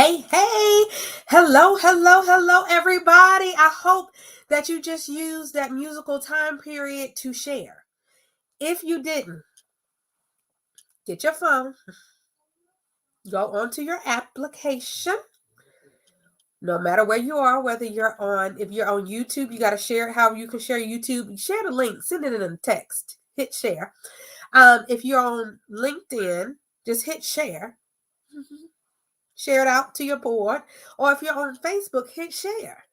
Hey. Hello, everybody. I hope that you just used that musical time period to share. If you didn't, get your phone, go onto your application. No matter where you are, whether if you're on YouTube, you got to share how you can share YouTube. Share the link, send it in a text, hit share. If you're on LinkedIn, just hit share. Share it out to your board. Or if you're on Facebook, hit share.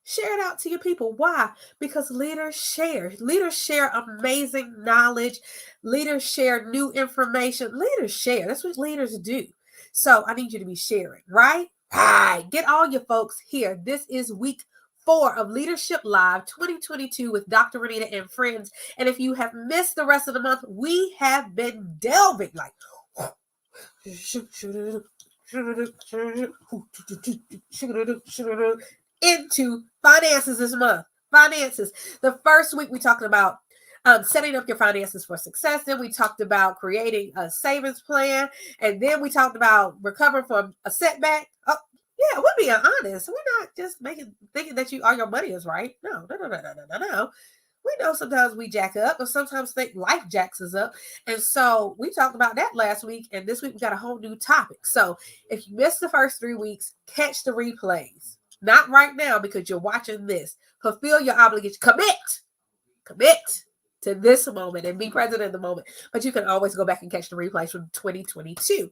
Share it out to your people. Why? Because leaders share. Leaders share amazing knowledge. Leaders share new information. Leaders share. That's what leaders do. So I need you to be sharing, right? Right. Get all your folks here. This is week 4 of Leadership Live 2022 with Dr. Renita and friends. And if you have missed the rest of the month, we have been delving like into finances this month. Finances. The first week we talked about setting up your finances for success. Then we talked about creating a savings plan. And then we talked about recovering from a setback. Oh, yeah, we're being honest. We're not just thinking that all your money is right. No. We know sometimes we jack up, or sometimes think life jacks us up. And so we talked about that last week. And this week we got a whole new topic. So if you missed the first 3 weeks, catch the replays. Not right now because you're watching this. Fulfill your obligation. Commit to this moment and be present in the moment. But you can always go back and catch the replays from 2022.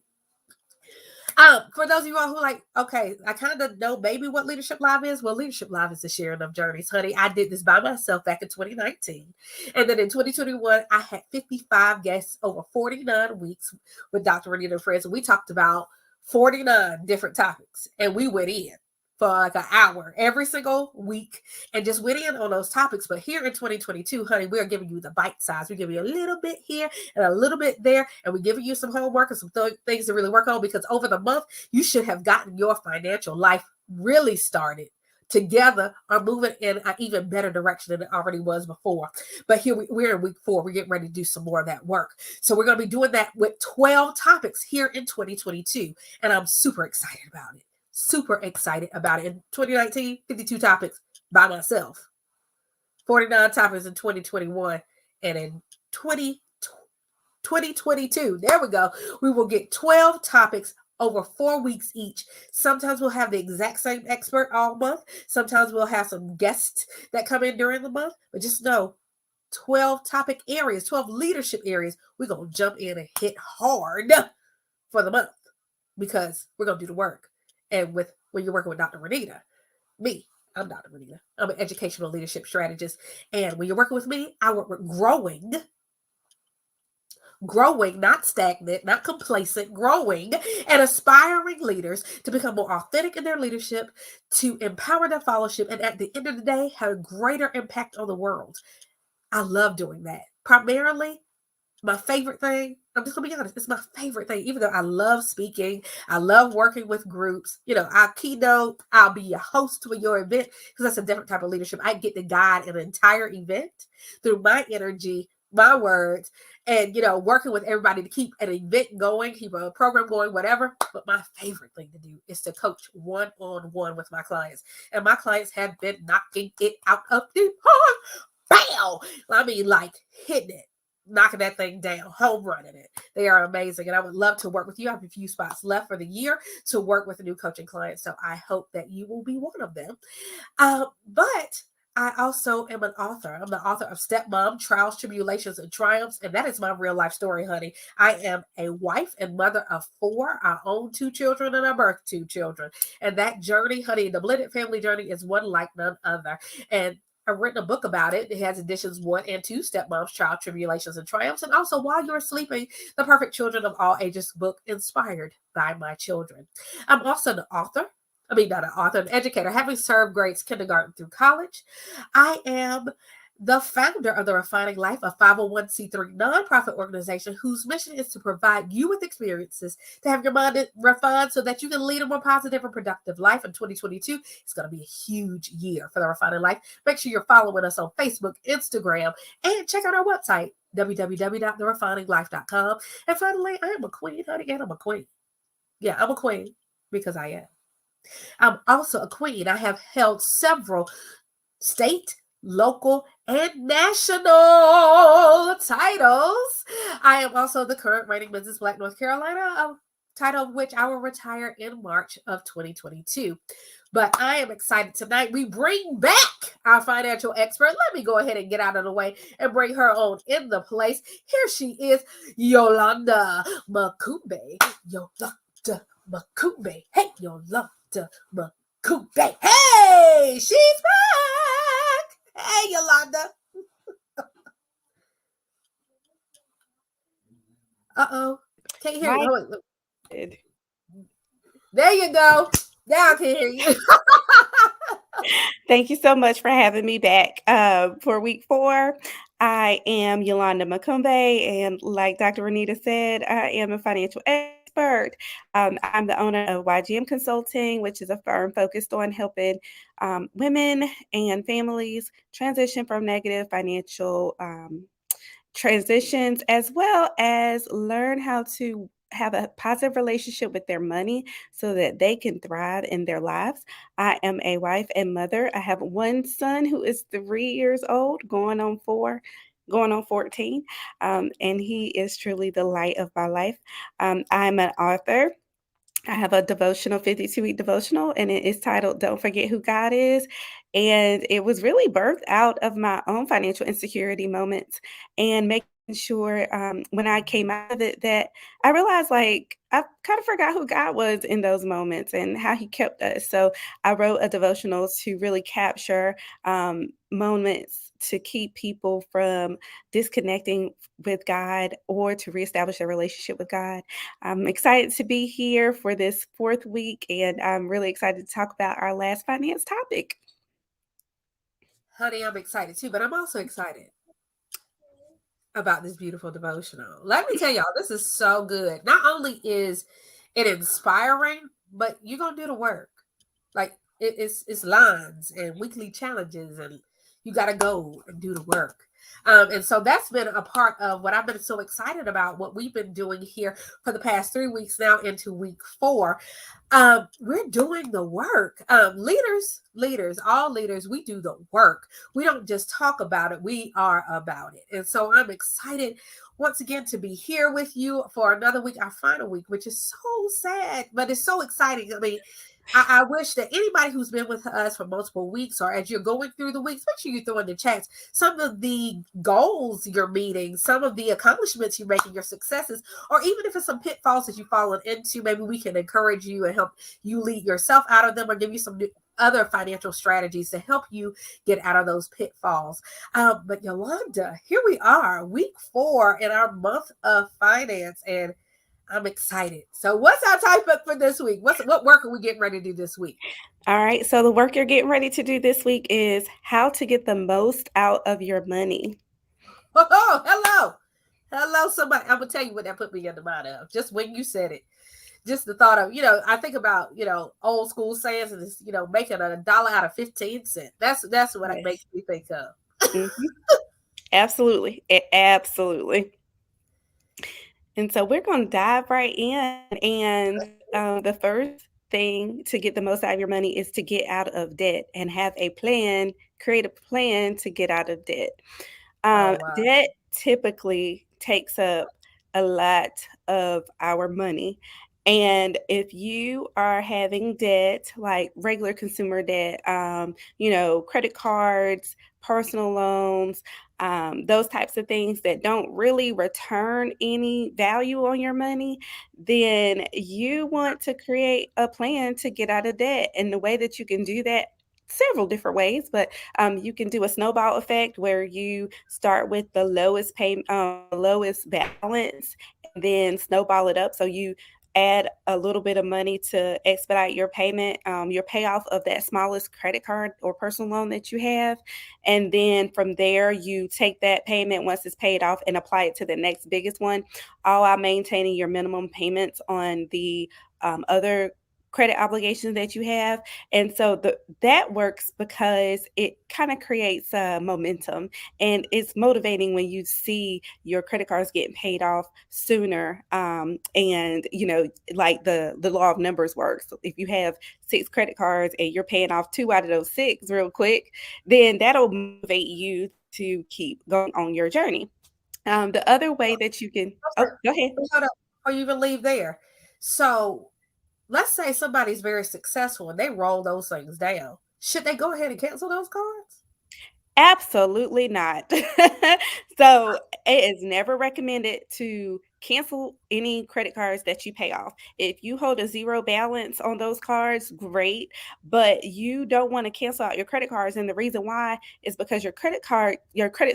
For those of you all who like, okay, I kind of know maybe what Leadership Live is. Well, Leadership Live is the sharing of journeys, honey. I did this by myself back in 2019. And then in 2021, I had 55 guests over 49 weeks with Dr. Renita and friends. And we talked about 49 different topics. And we went in for like an hour every single week and just went in on those topics. But here in 2022, honey, we're giving you the bite size. We're giving you a little bit here and a little bit there. And we're giving you some homework and some things to really work on, because over the month, you should have gotten your financial life really started together or moving in an even better direction than it already was before. But here we're in week 4. We're getting ready to do some more of that work. So we're going to be doing that with 12 topics here in 2022. And I'm super excited about it. Super excited about it. In 2019, 52 topics by myself. 49 topics in 2021. And in 2022, there we go, we will get 12 topics over 4 weeks each. Sometimes we'll have the exact same expert all month. Sometimes we'll have some guests that come in during the month. But just know, 12 topic areas, 12 leadership areas, we're going to jump in and hit hard for the month because we're going to do the work. And when you're working with Dr. Renita, I'm Dr. Renita. I'm an educational leadership strategist. And when you're working with me, I work with growing, not stagnant, not complacent, growing and aspiring leaders to become more authentic in their leadership, to empower their fellowship, and at the end of the day, have a greater impact on the world. I love doing that. Primarily, my favorite thing, I'm just going to be honest, it's my favorite thing. Even though I love speaking, I love working with groups. I'll keynote, I'll be a host for your event, because that's a different type of leadership. I get to guide an entire event through my energy, my words, and, working with everybody to keep an event going, keep a program going, whatever. But my favorite thing to do is to coach one-on-one with my clients. And my clients have been knocking it out of the park. Bam! I mean, like hitting it. Knocking that thing down, home running it. They are amazing. And I would love to work with you. I have a few spots left for the year to work with a new coaching client. So I hope that you will be one of them. But I also am an author. I'm the author of Stepmom, Trials, Tribulations, and Triumphs. And that is my real life story, honey. I am a wife and mother of 4. I own 2 children and I birthed 2 children. And that journey, honey, the blended family journey is one like none other. And I've written a book about it. It has editions 1 and 2, Stepmom's Trial, Tribulations, and Triumphs. And also While You're Sleeping, The Perfect Children of All Ages book inspired by my children. I'm also an author. An educator, having served grades kindergarten through college. I am the founder of The Refining Life, a 501c3 nonprofit organization whose mission is to provide you with experiences to have your mind refined so that you can lead a more positive and productive life. In 2022, it's going to be a huge year for The Refining Life. Make sure you're following us on Facebook, Instagram, and check out our website, www.therefininglife.com. And finally, I am a queen, honey, and I'm a queen. Yeah, I'm a queen because I am. I'm also a queen. I have held several state, local, and national titles. I am also the current reigning Mrs. Black North Carolina, a title of which I will retire in March of 2022. But I am excited tonight. We bring back our financial expert. Let me go ahead and get out of the way and bring her on in the place. Here she is, Yolanda Mukombe. Yolanda Mukombe. Hey, Yolanda Mukombe. Hey, she's back. Hey, Yolanda. Uh-oh. Can't hear you. My Oh, wait. good. There you go. Now I can hear you. Thank you so much for having me back for week 4. I am Yolanda Mukombe, and like Dr. Renita said, I am a financial expert. I'm the owner of YGM Consulting, which is a firm focused on helping women and families transition from negative financial transitions, as well as learn how to have a positive relationship with their money so that they can thrive in their lives. I am a wife and mother. I have one son who is 3 years old, going on 4, going on 14, and he is truly the light of my life. I'm an author. I have a devotional, 52-week devotional, and it is titled Don't Forget Who God Is. And it was really birthed out of my own financial insecurity moments and making sure when I came out of it that I realized like I kind of forgot who God was in those moments and how he kept us. So I wrote a devotional to really capture moments to keep people from disconnecting with God or to reestablish a relationship with God. I'm excited to be here for this 4th week, and I'm really excited to talk about our last finance topic. Honey, I'm excited too, but I'm also excited about this beautiful devotional. Let me tell y'all, this is so good. Not only is it inspiring, but you're gonna do the work. Like it's lines and weekly challenges, and you got to go and do the work. And so that's been a part of what I've been so excited about. What we've been doing here for the past 3 weeks now into week 4. We're doing the work. Leaders, all leaders, we do the work. We don't just talk about it, we are about it. And so I'm excited once again to be here with you for another week, our final week, which is so sad, but it's so exciting. I mean, I wish that anybody who's been with us for multiple weeks or as you're going through the weeks, make sure you throw in the chats some of the goals you're meeting, some of the accomplishments you're making, your successes, or even if it's some pitfalls that you've fallen into, maybe we can encourage you and help you lead yourself out of them or give you some new, other financial strategies to help you get out of those pitfalls. But Yolanda, here we are, week 4 in our month of finance, and I'm excited. So, what's our topic for this week? What work are we getting ready to do this week? All right, so the work you're getting ready to do this week is how to get the most out of your money. Oh, hello, somebody. I'm gonna tell you what that put me in the mind of. Just when you said it, just the thought of, I think about, old school sayings and it's, making $1 out of 15 cents. That's what it makes Yes. me think of. Mhm. Absolutely. Absolutely. And so we're going to dive right in. And the first thing to get the most out of your money is to get out of debt and have a plan, create a plan to get out of debt. Oh wow. Debt typically takes up a lot of our money. And if you are having debt, like regular consumer debt, credit cards, personal loans, those types of things that don't really return any value on your money, then you want to create a plan to get out of debt. And the way that you can do that, several different ways, but you can do a snowball effect where you start with the lowest lowest balance, and then snowball it up. So you add a little bit of money to expedite your payment, your payoff of that smallest credit card or personal loan that you have. And then from there, you take that payment once it's paid off and apply it to the next biggest one, all while maintaining your minimum payments on the other credit obligations that you have. And so that works because it kind of creates momentum, and it's motivating when you see your credit cards getting paid off sooner. And like the law of numbers works. So if you have 6 credit cards and you're paying off 2 out of those 6 real quick, then that'll motivate you to keep going on your journey. The other way that you can, oh, go ahead. But hold up, before you even leave there. So let's say somebody's very successful and they roll those things down. Should they go ahead and cancel those cards? Absolutely not. So it is never recommended to cancel any credit cards that you pay off. If you hold a zero balance on those cards, great, but you don't want to cancel out your credit cards. And the reason why is because your credit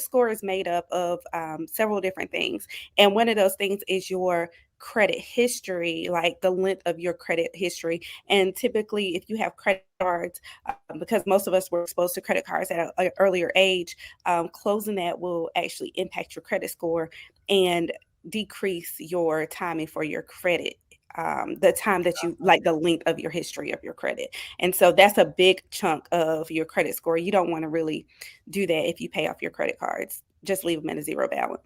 score is made up of several different things. And one of those things is your credit history, like the length of your credit history. And typically, if you have credit cards, because most of us were exposed to credit cards at an earlier age, closing that will actually impact your credit score and decrease your timing for your credit. The time that you like, the length of your history of your credit. And so that's a big chunk of your credit score. You don't want to really do that if you pay off your credit cards. Just leave them in a zero balance.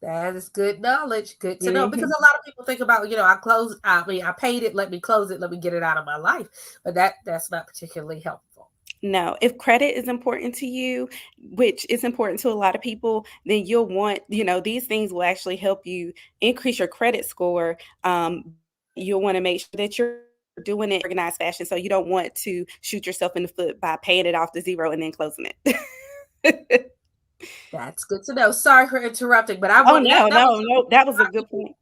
That is good knowledge. Good to know because Hmm. a lot of people think about, I paid it, let me close it, let me get it out of my life. But that's not particularly helpful. No, if credit is important to you, which is important to a lot of people, then you'll want, these things will actually help you increase your credit score. But you'll want to make sure that you're doing it in organized fashion. So you don't want to shoot yourself in the foot by paying it off to zero and then closing it. That's good to know. Sorry for interrupting, but I Oh, want no, that was no, no. That a was lot a of good people point.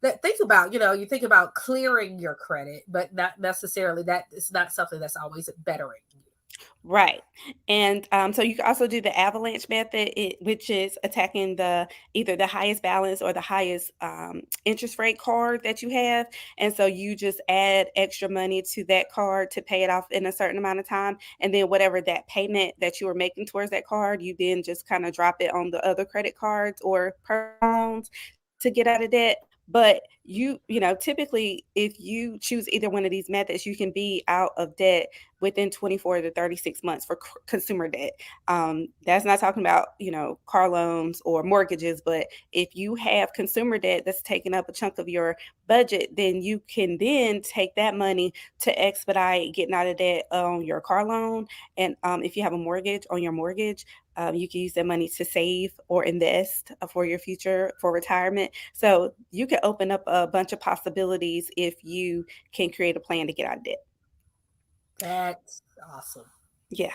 that think about, you think about clearing your credit, but not necessarily that it's not something that's always bettering you. Right. And so you can also do the avalanche method, which is attacking either the highest balance or the highest interest rate card that you have. And so you just add extra money to that card to pay it off in a certain amount of time. And then whatever that payment that you were making towards that card, you then just kind of drop it on the other credit cards or personal loans to get out of debt. But typically, if you choose either one of these methods, you can be out of debt within 24 to 36 months for consumer debt. That's not talking about, car loans or mortgages, but if you have consumer debt that's taking up a chunk of your budget, then you can then take that money to expedite getting out of debt on your car loan. And if you have a mortgage on your mortgage, you can use that money to save or invest for your future for retirement. So you can open up a bunch of possibilities if you can create a plan to get out of debt. That's awesome. Yeah.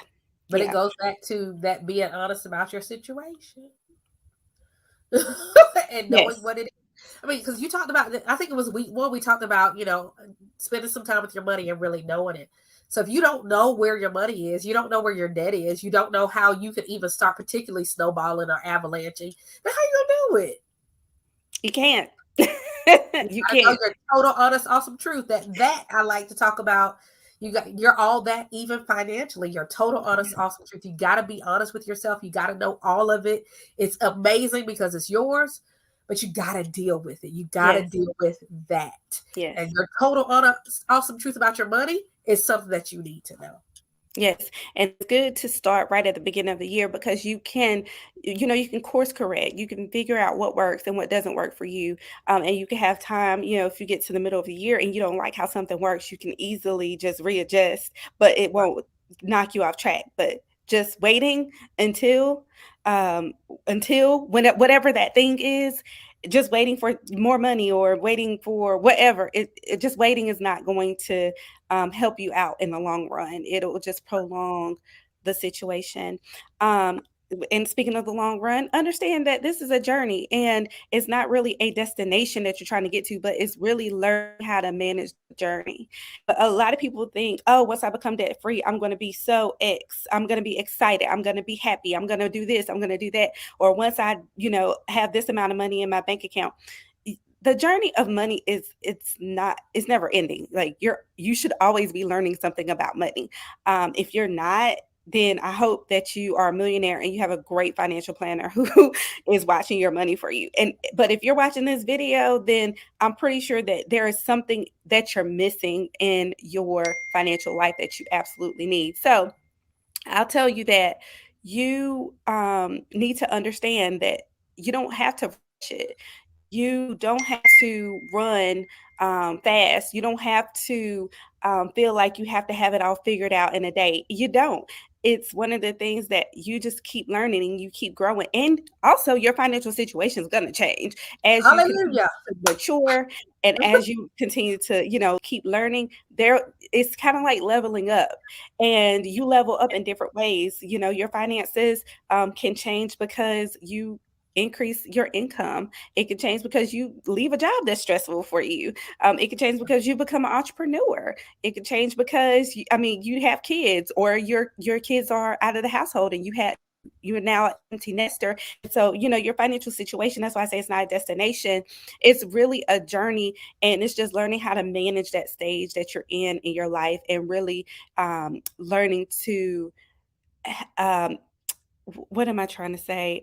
But it Yeah. goes back to that being honest about your situation and knowing Yes. what it is. I mean, because you talked about, I think it was week one, we talked about, spending some time with your money and really knowing it. So if you don't know where your money is, you don't know where your debt is, you don't know how you could even start particularly snowballing or avalanching, then how you gonna do it? You can't. You You gotta know can't. your total, honest, awesome truth. That I like to talk about. You're all that even financially. Your total, honest, awesome truth. You gotta be honest with yourself. You gotta know all of it. It's amazing because it's yours, but you gotta deal with it. You gotta Yes. deal with that. And Yes. your total, honest, awesome truth about your money is something that you need to know. Yes, and it's good to start right at the beginning of the year because you can course correct. You can figure out what works and what doesn't work for you, and you can have time. If you get to the middle of the year and you don't like how something works, you can easily just readjust, but it won't knock you off track. But just waiting until, um, whatever that thing is, just waiting for more money or waiting for whatever. It just waiting is not going to help you out in the long run. It'll just prolong the situation. Um, and speaking of the long run, understand that this is a journey and it's not really a destination that you're trying to get to, but it's really learning how to manage the journey. But a lot of people think, oh, once I become debt free, I'm going to be so I'm going to be excited. I'm going to be happy. I'm going to do this. I'm going to do that. Or once I, have this amount of money in my bank account, the journey of money it's never ending. Like you should always be learning something about money. If you're not, then I hope that you are a millionaire and you have a great financial planner who is watching your money for you. And but if you're watching this video, then I'm pretty sure that there is something that you're missing in your financial life that you absolutely need. So I'll tell you that you need to understand that you don't have to rush it. You don't have to run fast. You don't have to feel like you have to have it all figured out in a day. You don't. It's one of the things that you just keep learning and you keep growing. And also, your financial situation is going to change as you continue Hallelujah. to mature and as you continue to, keep learning. It's kind of like leveling up, and you level up in different ways. Your finances can change because you increase your income. It can change because you leave a job that's stressful for you. It can change because you become an entrepreneur. It can change because you have kids, or your kids are out of the household, and you're now an empty nester. And so, your financial situation, that's why I say it's not a destination. It's really a journey, and it's just learning how to manage that stage that you're in your life, and really learning to um, what am I trying to say?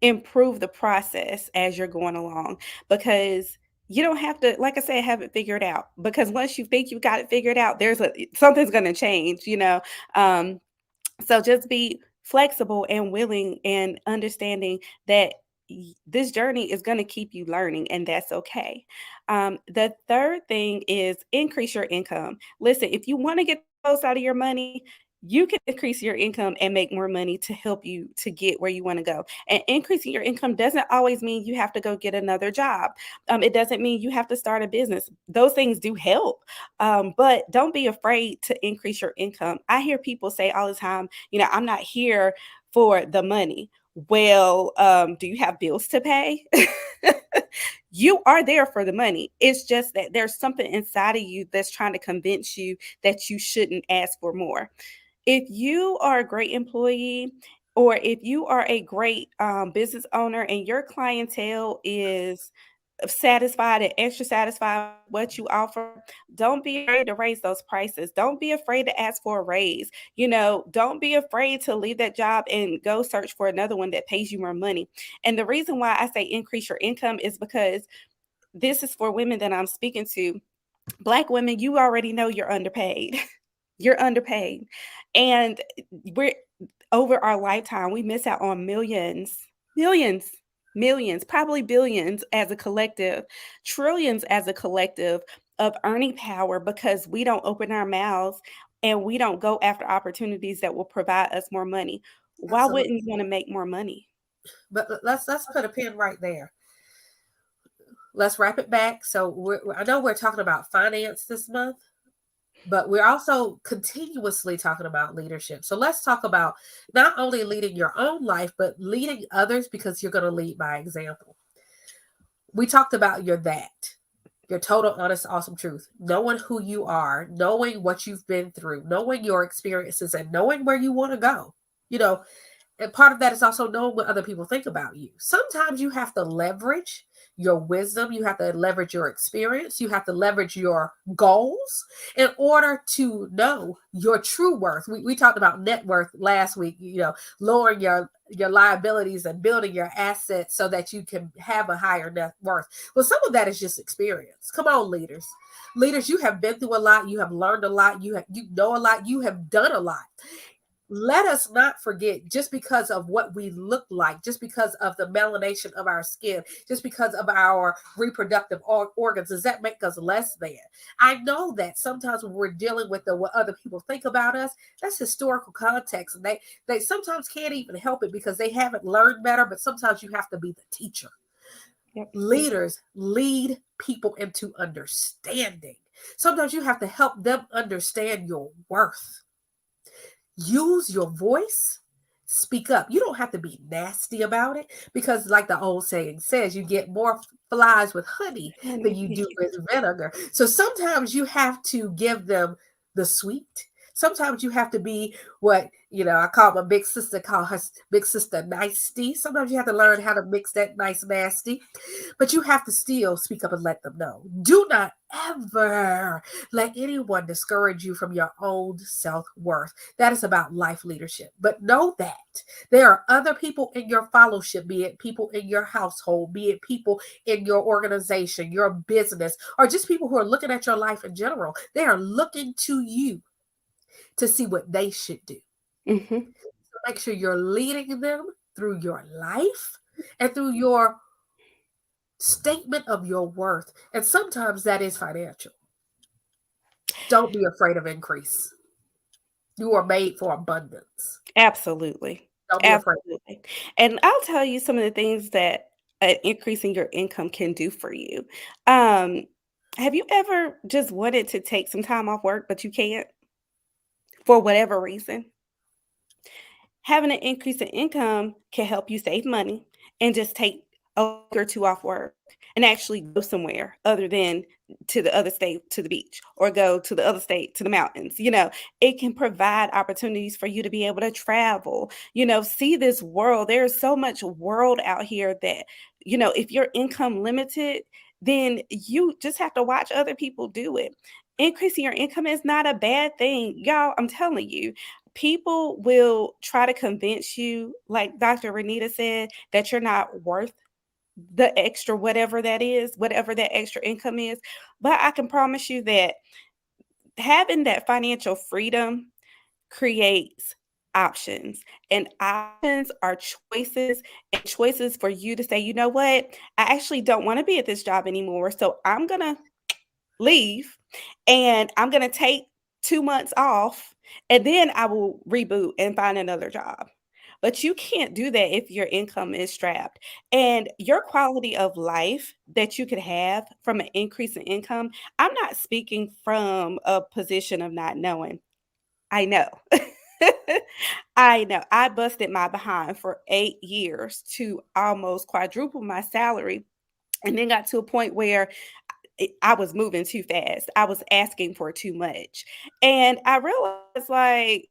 Improve the process as you're going along, because you don't have to, like I said, have it figured out. Because once you think you got it figured out, something's going to change. Um, so just be flexible and willing and understanding that this journey is going to keep you learning, and that's okay. The third thing is increase your income. Listen, if you want to get the most out of your money, you can increase your income and make more money to help you to get where you want to go. And increasing your income doesn't always mean you have to go get another job. It doesn't mean you have to start a business. Those things do help, but don't be afraid to increase your income. I hear people say all the time, I'm not here for the money. Well, do you have bills to pay? You are there for the money. It's just that there's something inside of you that's trying to convince you that you shouldn't ask for more. If you are a great employee, or if you are a great business owner and your clientele is satisfied and extra satisfied with what you offer, don't be afraid to raise those prices. Don't be afraid to ask for a raise. Don't be afraid to leave that job and go search for another one that pays you more money. And the reason why I say increase your income is because this is for women that I'm speaking to. Black women, you already know you're underpaid. You're underpaid. And we're over our lifetime, we miss out on millions, millions, probably billions as a collective, trillions as a collective of earning power, because we don't open our mouths and we don't go after opportunities that will provide us more money. Why Absolutely. wouldn't you want to make more money? But let's put a pin right there. Let's wrap it back. So I know we're talking about finance this month, but we're also continuously talking about leadership. So let's talk about not only leading your own life, but leading others, because you're going to lead by example. We talked about your total, honest, awesome truth, knowing who you are, knowing what you've been through, knowing your experiences, and knowing where you want to go. You know, and part of that is also knowing what other people think about you. Sometimes you have to leverage your wisdom, you have to leverage your experience, you have to leverage your goals in order to know your true worth. We talked about net worth last week, lowering your liabilities and building your assets so that you can have a higher net worth. Well, some of that is just experience. Come on, leaders. Leaders, you have been through a lot, you have learned a lot, you know a lot, you have done a lot. Let us not forget, just because of what we look like, just because of the melanation of our skin, just because of our reproductive organs, does that make us less than? I know that sometimes when we're dealing with what other people think about us, that's historical context. And they sometimes can't even help it because they haven't learned better, but sometimes you have to be the teacher. Yep. Leaders lead people into understanding. Sometimes you have to help them understand your worth. Use your voice, speak up. You don't have to be nasty about it, because like the old saying says, you get more flies with honey than Honey, you thank do you. with vinegar. So sometimes you have to give them the sweet, Sometimes you have to be what, I call my big sister, call her big sister nasty. Sometimes you have to learn how to mix that nice nasty, but you have to still speak up and let them know. Do not ever let anyone discourage you from your own self-worth. That is about life leadership. But know that there are other people in your fellowship, be it people in your household, be it people in your organization, your business, or just people who are looking at your life in general. They are looking to you to see what they should do. Mhm. So make sure you're leading them through your life and through your statement of your worth. And sometimes that is financial. Don't be afraid of increase. You are made for abundance. Absolutely. Don't be afraid. Absolutely. And I'll tell you some of the things that increasing your income can do for you. Um, have you ever just wanted to take some time off work, but you can't for whatever reason? Having an increase in income can help you save money and just take a week or two off work and actually go somewhere other than to the other state to the beach or go to the other state to the mountains. It can provide opportunities for you to be able to travel, see this world. There's so much world out here that, if your income limited, then you just have to watch other people do it. Increasing your income is not a bad thing. Y'all, I'm telling you, people will try to convince you, like Dr. Renita said, that you're not worth the extra whatever that is, whatever that extra income is. But I can promise you that having that financial freedom creates options, and options are choices, and choices for you to say, you know what, I actually don't want to be at this job anymore. So I'm going to leave and I'm going to take 2 months off and then I will reboot and find another job. But you can't do that if your income is strapped. And your quality of life that you could have from an increase in income, I'm not speaking from a position of not knowing. I know. I know. I busted my behind for 8 years to almost quadruple my salary and then got to a point where I was moving too fast. I was asking for too much. And I realized, like,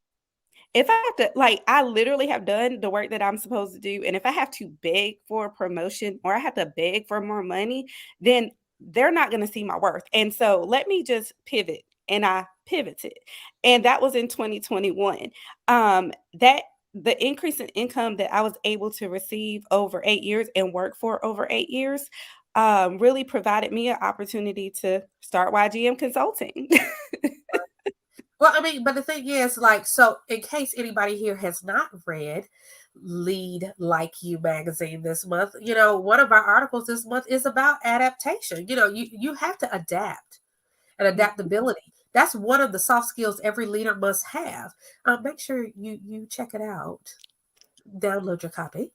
if I have to, like, I literally have done the work that I'm supposed to do. And if I have to beg for a promotion or I have to beg for more money, then they're not going to see my worth. And so let me just pivot. And I pivoted. And that was in 2021. That the increase in income that I was able to receive over 8 years and work for over 8 years really provided me an opportunity to start YGM Consulting. Well, I mean, but the thing is, like, so in case anybody here has not read Lead Like You magazine this month, one of our articles this month is about adaptation. You have to adapt and adaptability. That's one of the soft skills every leader must have. Make sure you check it out, download your copy.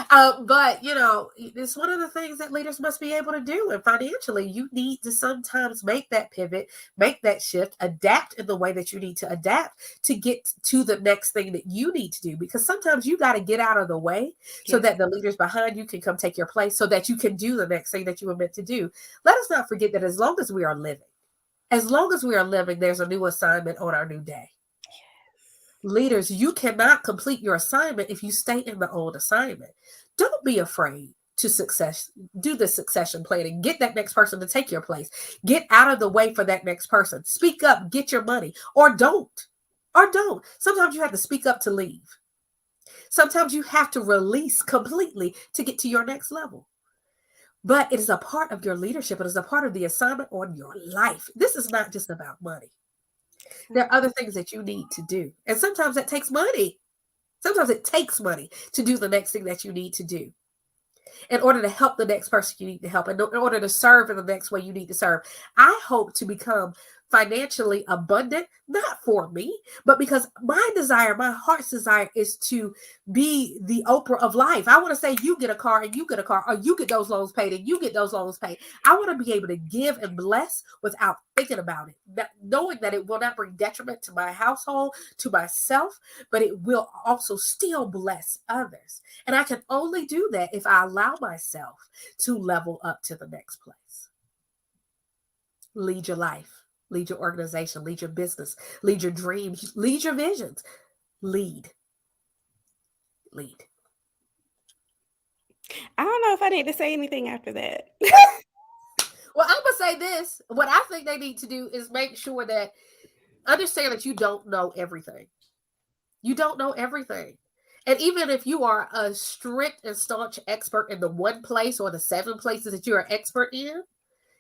But it's one of the things that leaders must be able to do. And financially, you need to sometimes make that pivot, make that shift, adapt in the way that you need to adapt to get to the next thing that you need to do. Because sometimes you got to get out of the way so Yes. that the leaders behind you can come take your place so that you can do the next thing that you were meant to do. Let us not forget that as long as we are living, there's a new assignment on our new day. Leaders, you cannot complete your assignment if you stay in the old assignment. Don't be afraid to do the succession planning. Get that next person to take your place. Get out of the way for that next person. Speak up, get your money, or don't. Or don't. Sometimes you have to speak up to leave. Sometimes you have to release completely to get to your next level. But it is a part of your leadership. It is a part of the assignment on your life. This is not just about money. There are other things that you need to do. And sometimes that takes money. Sometimes it takes money to do the next thing that you need to do. In order to help the next person you need to help, and in order to serve in the next way you need to serve. I hope to become financially abundant, not for me, but because my desire, my heart's desire is to be the Oprah of life. I want to say you get a car and you get a car, or you get those loans paid and you get those loans paid. I want to be able to give and bless without thinking about it, knowing that it will not bring detriment to my household, to myself, but it will also still bless others. And I can only do that if I allow myself to level up to the next place. Lead your life. lead your organization, lead your business, lead your dreams, lead your visions. Lead, lead. I don't know if I need to say anything after that. Well, I'm gonna say this. What I think they need to do is make sure that understand that you don't know everything. You don't know everything. And even if you are a strict and staunch expert in the one place or the seven places that you're an expert in,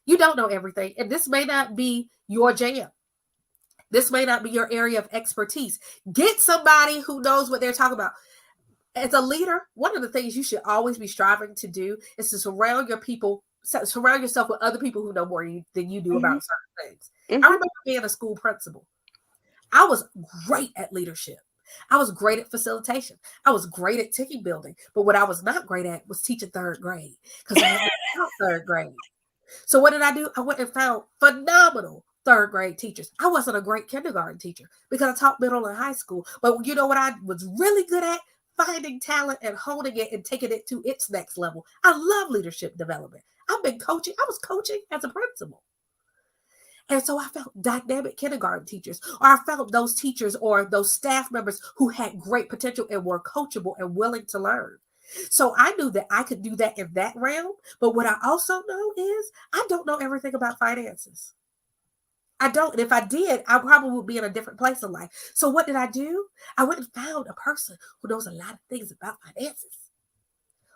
you don't know everything. And this may not be your jam. This may not be your area of expertise. Get somebody who knows what they're talking about. As a leader, one of the things you should always be striving to do is to surround yourself with other people who know more than you do Mhm, about certain things. I mhm, remember being a school principal. I was great at leadership. I was great at facilitation. I was great at ticket building. But what I was not great at was teaching third grade because I had never taught third grade. So what did I do? I went and found phenomenal third grade teachers. I wasn't a great kindergarten teacher because I taught middle and high school. But you know what I was really good at? Finding talent and holding it and taking it to its next level. I love leadership development. I've been coaching. I was coaching as a principal. And so I found dynamic kindergarten teachers, or I found those teachers or those staff members who had great potential and were coachable and willing to learn. So I knew that I could do that in that realm. But what I also know is I don't know everything about finances. I don't. And if I did, I probably would be in a different place in life. So what did I do? I went and found a person who knows a lot of things about finances,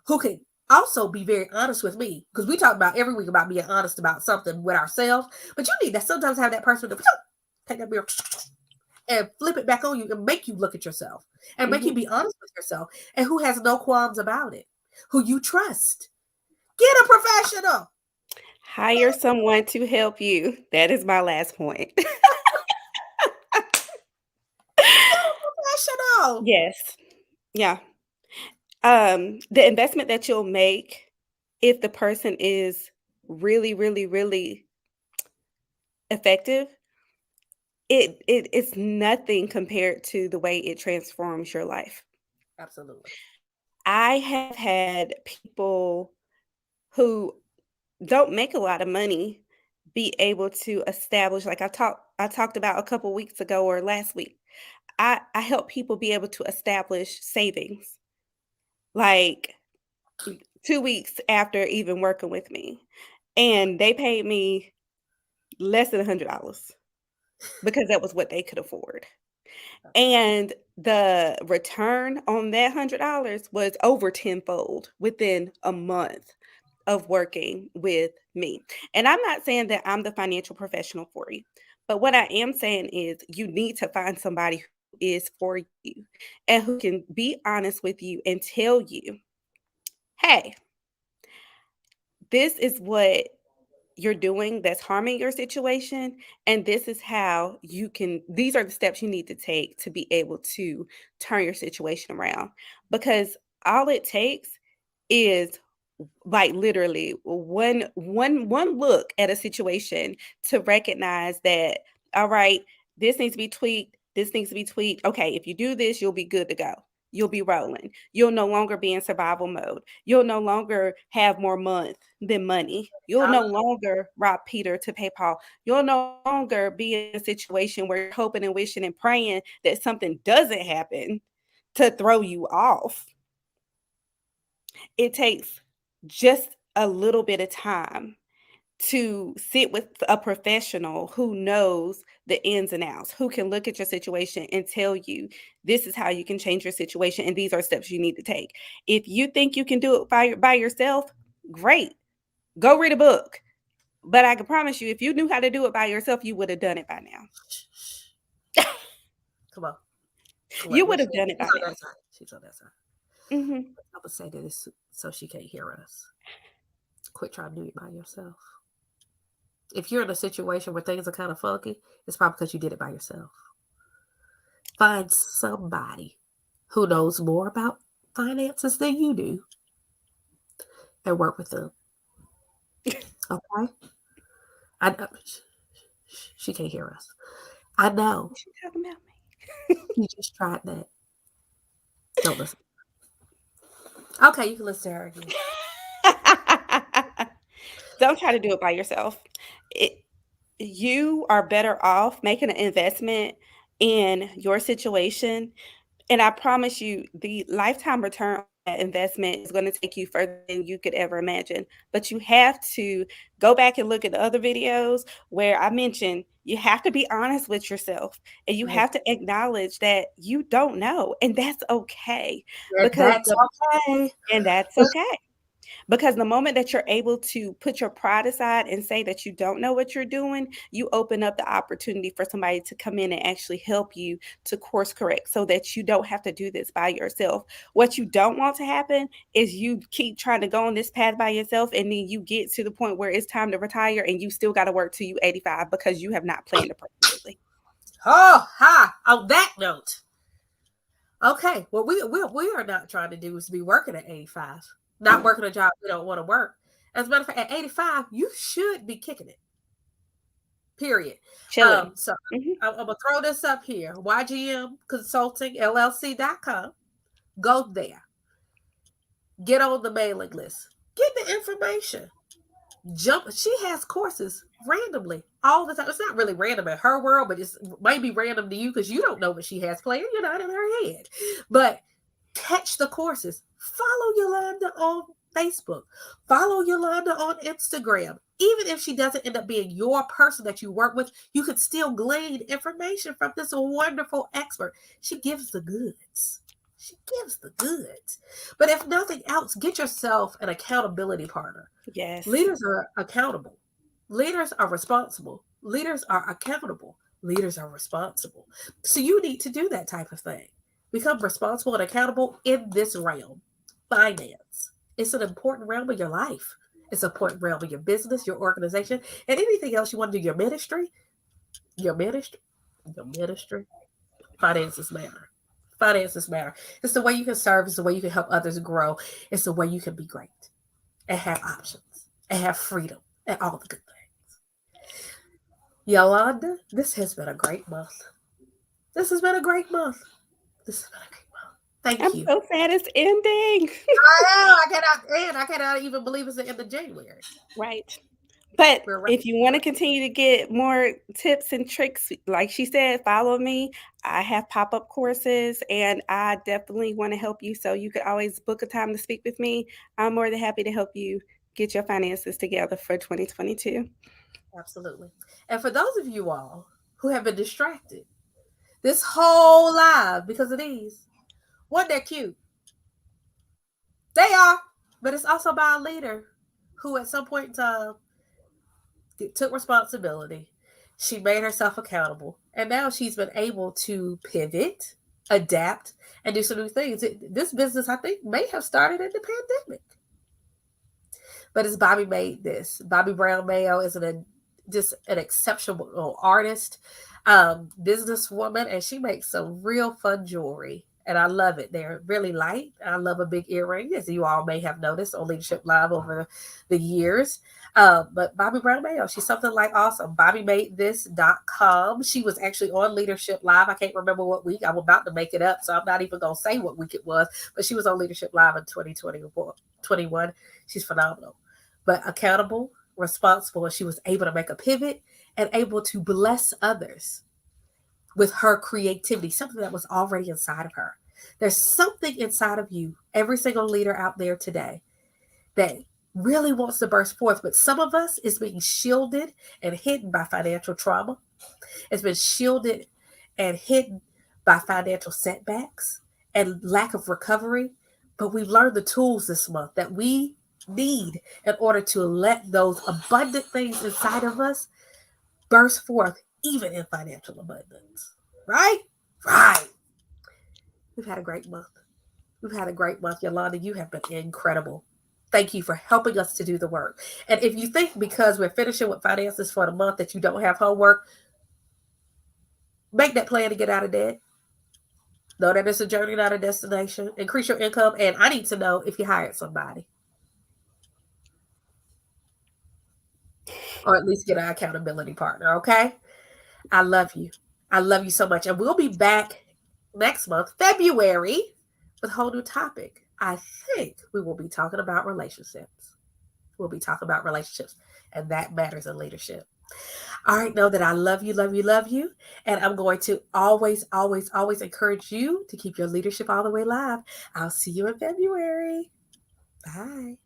who can also be very honest with me, because we talk about every week about being honest about something with ourselves, but you need to sometimes have that person to take that mirror and flip it back on you and make you look at yourself and make you mhm. be honest with yourself, and who has no qualms about it, who you trust. Get a professional. Hire someone to help you. That is my last point. Get a professional. Yes. Yeah. The investment that you'll make if the person is really, really, really effective, it's nothing compared to the way it transforms your life. Absolutely. I have had people who don't make a lot of money be able to establish, like I talked about a couple weeks ago or last week. I help people be able to establish savings like 2 weeks after even working with me. And they paid me less than $100 because that was what they could afford. And the return on that $100 was over tenfold within a month of working with me. And I'm not saying that I'm the financial professional for you, but what I am saying is you need to find somebody who is for you and who can be honest with you and tell you, hey, this is what you're doing that's harming your situation. And this is how these are the steps you need to take to be able to turn your situation around. Because all it takes is like literally one look at a situation to recognize that, all right, this needs to be tweaked, this needs to be tweaked. Okay, if you do this, you'll be good to go. You'll be rolling. You'll no longer be in survival mode. You'll no longer have more month than money. You'll no longer rob Peter to pay Paul. You'll no longer be in a situation where you're hoping and wishing and praying that something doesn't happen to throw you off. It takes just a little bit of time to sit with a professional who knows the ins and outs, who can look at your situation and tell you this is how you can change your situation and these are steps you need to take. If you think you can do it by yourself, great. Go read a book. But I can promise you if you knew how to do it by yourself, you would have done it by now. Come on. You What would she, have done it she's by on now. that side. She's on that side. Mhm. I would say this so she can't hear us. Quit trying to do it by yourself. If you're in a situation where things are kind of funky, it's probably because you did it by yourself. Find somebody who knows more about finances than you do and work with them. Okay? I know she can't hear us. I know What you talking about you just tried that. Don't listen. Okay, you can listen to her again. me? Don't try to do it by yourself. you are better off making an investment in your situation. And I promise you, the lifetime return on that investment is going to take you further than you could ever imagine. But you have to go back and look at the other videos where I mentioned you have to be honest with yourself and you Right. have to acknowledge that you don't know. And that's okay And because that's okay. and that's okay. Because the moment that you're able to put your pride aside and say that you don't know what you're doing, you open up the opportunity for somebody to come in and actually help you to course correct so that you don't have to do this by yourself. What you don't want to happen is you keep trying to go on this path by yourself and then you get to the point where it's time to retire and you still got to work till you 85 because you have not planned appropriately. Oh, ha. On that note, okay. What we are not trying to do is be working at 85, not working a job we don't want to work. As a matter of fact, at 85, you should be kicking it. Period. Chilling. So Hmm. I'm gonna throw this up here. YGM Consulting LLC.com. Go there. Get on the mailing list. Get the information. Jump. She has courses randomly all the time. It's not really random in her world, but it's maybe random to you because you don't know what she has planned. You're not in her head. But catch the courses. Follow Yolanda on Facebook. Follow Yolanda on Instagram. Even if she doesn't end up being your person that you work with, you could still glean information from this wonderful expert. She gives the goods. She gives the goods. But if nothing else, get yourself an accountability partner. Yes. Leaders are accountable. Leaders are responsible. Leaders are accountable. Leaders are responsible. So you need to do that type of thing. Become responsible and accountable in this realm. Finance. It's an important realm of your life. It's an important realm of your business, your organization, and anything else you want to do, your ministry, your ministry, your ministry. Finances matter. Finances matter. It's the way you can serve, it's the way you can help others grow, it's the way you can be great and have options and have freedom and all the good things. Yolanda, this has been a great month. This has been a great month. This has been a great month. Thank I'm you. so sad it's ending. I know. I cannot even believe it's the end of January. Right. But We're right. if you want to continue to get more tips and tricks, like she said, follow me. I have pop up courses and I definitely want to help you. So you could always book a time to speak with me. I'm more than happy to help you get your finances together for 2022. Absolutely. And for those of you all who have been distracted this whole live because of these, wasn't that cute? They are. But it's also by a leader who at some point in time took responsibility. She made herself accountable. And now she's been able to pivot, adapt, and do some new things. This business, I think, may have started in the pandemic. But it's Bobby made this. Bobby Brown Mayo is just an exceptional artist, businesswoman, and she makes some real fun jewelry. And I love it. They're really light. I love a big earring, as you all may have noticed on Leadership Live over the years. But Bobby Brown Mayo, she's something like awesome. BobbyMadeThis.com. She was actually on Leadership Live. I can't remember what week. I'm about to make it up, so I'm not even going to say what week it was. But she was on Leadership Live in 2021. She's phenomenal, but accountable, responsible, and she was able to make a pivot and able to bless others with her creativity, something that was already inside of her. There's something inside of you, every single leader out there today, that really wants to burst forth. But some of us is being shielded and hidden by financial trauma. It's been shielded and hidden by financial setbacks and lack of recovery. But we've learned the tools this month that we need in order to let those abundant things inside of us burst forth, even in financial abundance. Right? Right. We've had a great month. We've had a great month. Yolanda, you have been incredible. Thank you for helping us to do the work. And if you think because we're finishing with finances for the month that you don't have homework, make that plan to get out of debt. Know that it's a journey, not a destination. Increase your income. And I need to know if you hired somebody, or at least get an accountability partner. Okay. I love you. I love you so much. And we'll be back next month, February, with a whole new topic. I think we will be talking about relationships. We'll be talking about relationships, and that matters in leadership. All right, know that I love you, love you, love you. And I'm going to always, always, always encourage you to keep your leadership all the way live. I'll see you in February. Bye.